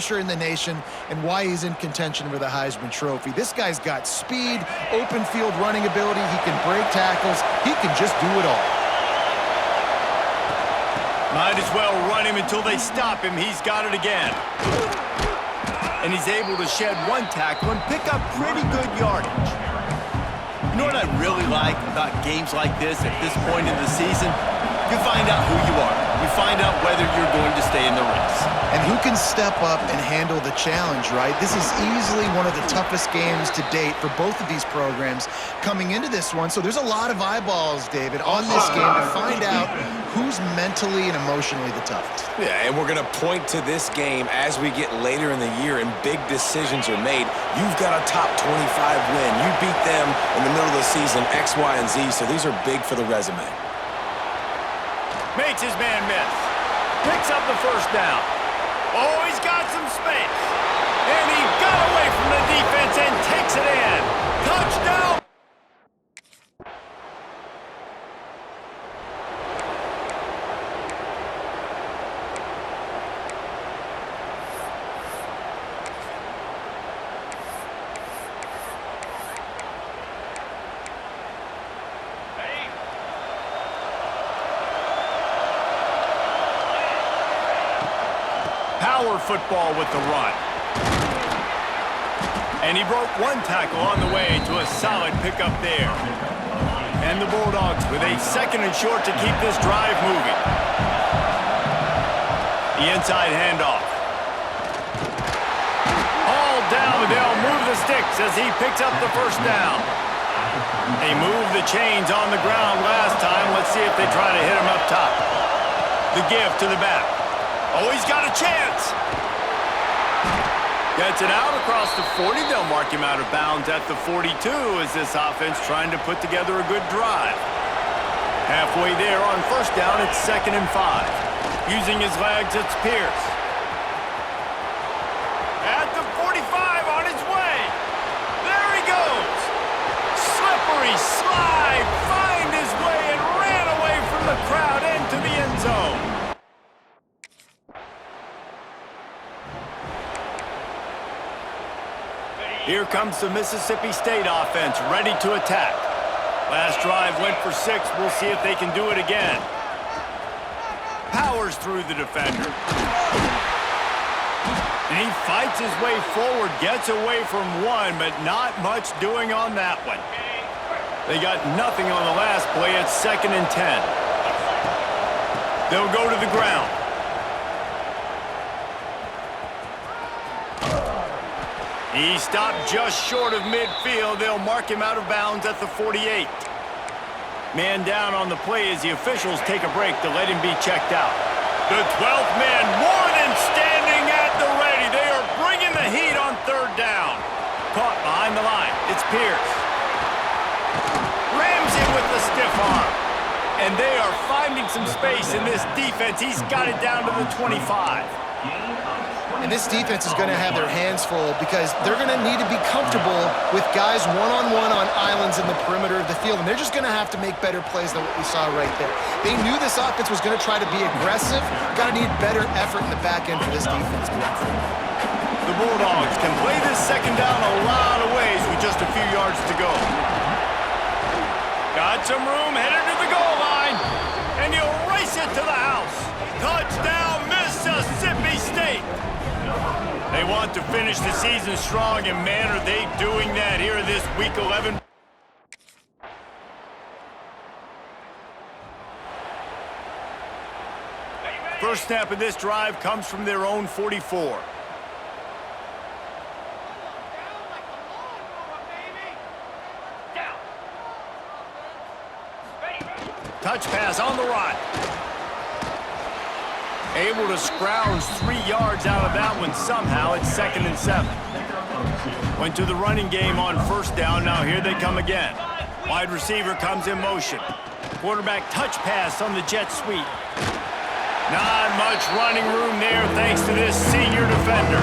in the nation and why he's in contention for the Heisman Trophy. This guy's got speed, open field running ability. He can break tackles. He can just do it all. Might as well run him until they stop him. He's got it again. And he's able to shed one tackle and pick up pretty good yardage. You know what I really like about games like this at this point in the season? You find out who you are. You find out whether you're going to stay in the race. And who can step up and handle the challenge, right? This is easily one of the toughest games to date for both of these programs coming into this one. So there's a lot of eyeballs, David, on this game to find out who's mentally and emotionally the toughest. Yeah, and we're going to point to this game as we get later in the year and big decisions are made. You've got a top 25 win. You beat them in the middle of the season, X, Y, and Z, so these are big for the resume. Makes his man miss. Picks up the first down. Oh, he's got some space. And he got away from the defense and takes it in. Touchdown! Power football with the run. And he broke one tackle on the way to a solid pickup there. And the Bulldogs with a second and short to keep this drive moving. The inside handoff. All down, they'll move the sticks as he picks up the first down. They moved the chains on the ground last time. Let's see if they try to hit him up top. The give to the back. Oh, he's got a chance. Gets it out across the 40. They'll mark him out of bounds at the 42 as this offense trying to put together a good drive. Halfway there on first down, it's 2nd and 5. Using his legs, it's Pierce. At the 45 on his way. There he goes. Slippery slide. Find his way and ran away from the crowd into the end zone. Here comes the Mississippi State offense, ready to attack. Last drive went for 6. We'll see if they can do it again. Powers through the defender. And he fights his way forward, gets away from one, but not much doing on that one. They got nothing on the last play. It's 2nd and 10. They'll go to the ground. He stopped just short of midfield. They'll mark him out of bounds at the 48. Man down on the play as the officials take a break to let him be checked out. The 12th man more than standing at the ready. They are bringing the heat on 3rd down. Caught behind the line. It's Pierce. Ramsey with the stiff arm. And they are finding some space in this defense. He's got it down to the 25. And this defense is going to have their hands full because they're going to need to be comfortable with guys one-on-one on islands in the perimeter of the field, and they're just going to have to make better plays than what we saw right there. They knew this offense was going to try to be aggressive. Got to need better effort in the back end for this defense. The Bulldogs can play this 2nd down a lot of ways with just a few yards to go. Got some room, headed to the goal line, and he'll race it to the house. Touchdown, Mississippi State! They want to finish the season strong, and man, are they doing that here this Week 11. First snap of this drive comes from their own 44. Touch pass on the run. Able to scrounge 3 yards out of that one somehow. It's 2nd and 7. Went to the running game on first down. Now here they come again. Wide receiver comes in motion. Quarterback touch pass on the jet sweep. Not much running room there thanks to this senior defender.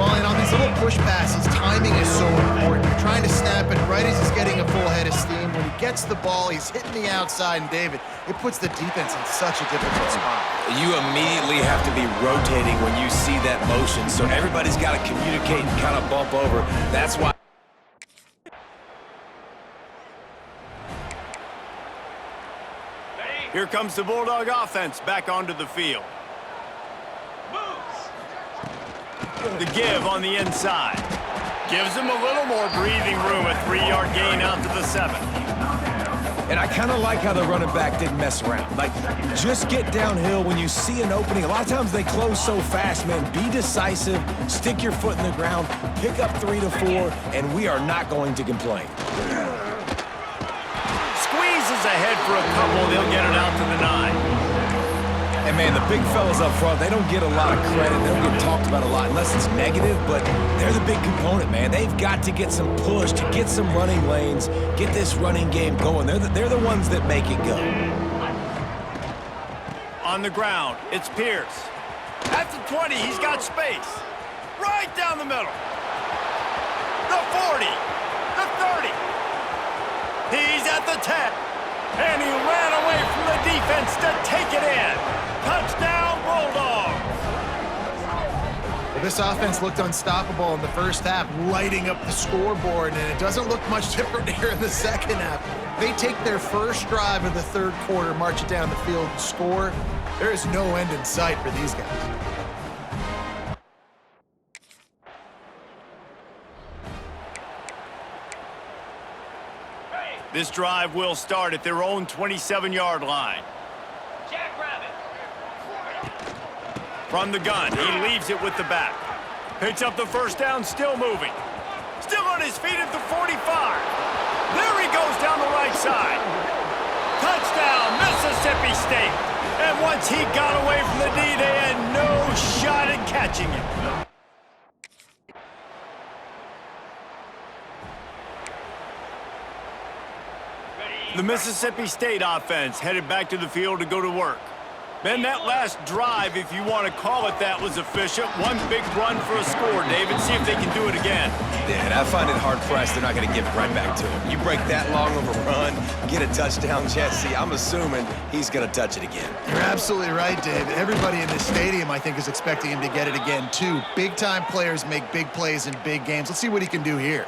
Well, and on these little push passes, time timing is so important. You're trying to snap it right as he's getting a full head of steam. When he gets the ball, he's hitting the outside, and David, it puts the defense in such a difficult spot. You immediately have to be rotating when you see that motion, so everybody's got to communicate and kind of bump over. That's why. Here comes the Bulldog offense back onto the field. The give on the inside. Gives him a little more breathing room, a 3-yard gain out to the 7. And I kind of like how the running back didn't mess around. Like, just get downhill when you see an opening. A lot of times they close so fast, man. Be decisive, stick your foot in the ground, pick up 3 to 4, and we are not going to complain. Squeezes ahead for a couple. They'll get it out to the 9. And, man, the big fellas up front, they don't get a lot of credit. They don't get talked about a lot unless it's negative, but they're the big component, man. They've got to get some push, to get some running lanes, get this running game going. They're the ones that make it go. On the ground, it's Pierce. At the 20, he's got space. Right down the middle. The 40. The 30. He's at the 10. And he ran away from the defense to take it in. Touchdown, Bulldogs! Well, this offense looked unstoppable in the first half, lighting up the scoreboard, and it doesn't look much different here in the second half. They take their first drive of the third quarter, march it down the field, and score. There is no end in sight for these guys. This drive will start at their own 27-yard line. From the gun, he leaves it with the back. Picks up the first down, still moving. Still on his feet at the 45. There he goes down the right side. Touchdown, Mississippi State. And once he got away from the D, they had no shot at catching him. The Mississippi State offense headed back to the field to go to work. Man, that last drive, if you want to call it that, was efficient. One big run for a score, David. See if they can do it again. Yeah, and I find it hard-pressed they're not going to give it right back to him. You break that long of a run, get a touchdown, Jesse, I'm assuming he's going to touch it again. You're absolutely right, David. Everybody in this stadium, I think, is expecting him to get it again, too. Big-time players make big plays in big games. Let's see what he can do here.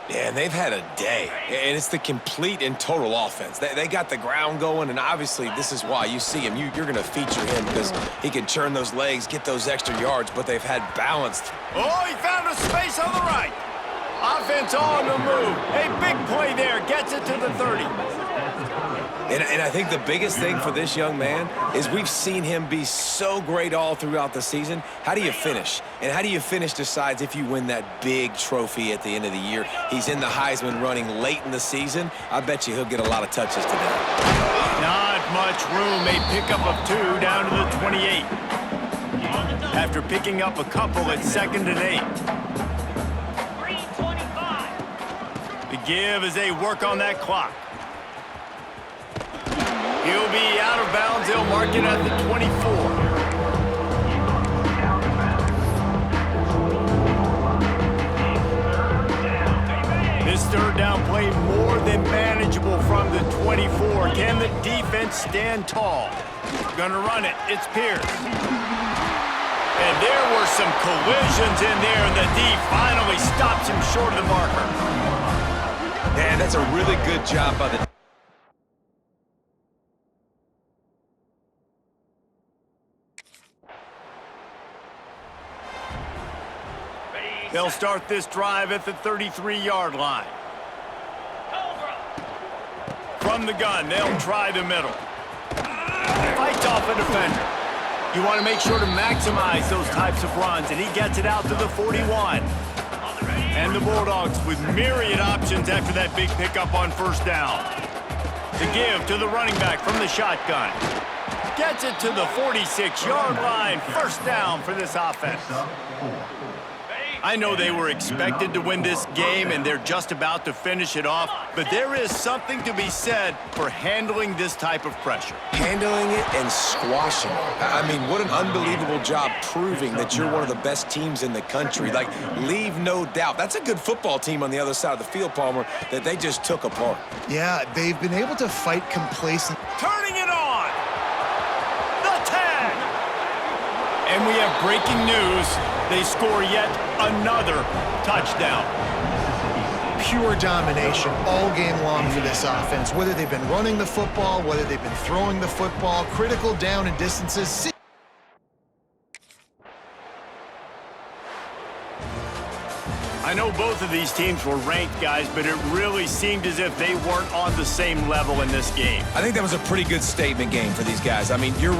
Yeah, and they've had a day, and it's the complete and total offense. They got the ground going, and obviously this is why you see him. You're going to feature him because he can churn those legs, get those extra yards, but they've had balanced. Oh, he found a space on the right. Offense on the move. A big play there. Gets it to the 30. And I think the biggest thing for this young man is we've seen him be so great all throughout the season. How do you finish? And how do you finish decides if you win that big trophy at the end of the year. He's in the Heisman running late in the season. I bet you he'll get a lot of touches today. Not much room. A pickup of 2 down to the 28. After picking up a couple at 2nd and 8. The give as they work on that clock. He'll be out of bounds. They'll mark it at the 24. This third down play more than manageable from the 24. Can the defense stand tall? Gonna run it. It's Pierce. And there were some collisions in there, and the D finally stops him short of the marker. Man, that's a really good job by the... They'll start this drive at the 33-yard line. From the gun, they'll try the middle. Fights off a defender. You want to make sure to maximize those types of runs, and he gets it out to the 41. And the Bulldogs with myriad options after that big pickup on first down. The give to the running back from the shotgun. Gets it to the 46-yard line. First down for this offense. I know they were expected to win this game, and they're just about to finish it off, but there is something to be said for handling this type of pressure. Handling it and squashing it. I mean, what an unbelievable job proving that you're one of the best teams in the country. Like, leave no doubt. That's a good football team on the other side of the field, Palmer, that they just took apart. Yeah, they've been able to fight complacent. Turning it on! The tag! And we have breaking news. They score yet another touchdown. Pure domination all game long for this offense. Whether they've been running the football, whether they've been throwing the football, critical down and distances. I know both of these teams were ranked, guys, but it really seemed as if they weren't on the same level in this game. I think that was a pretty good statement game for these guys. I mean, you're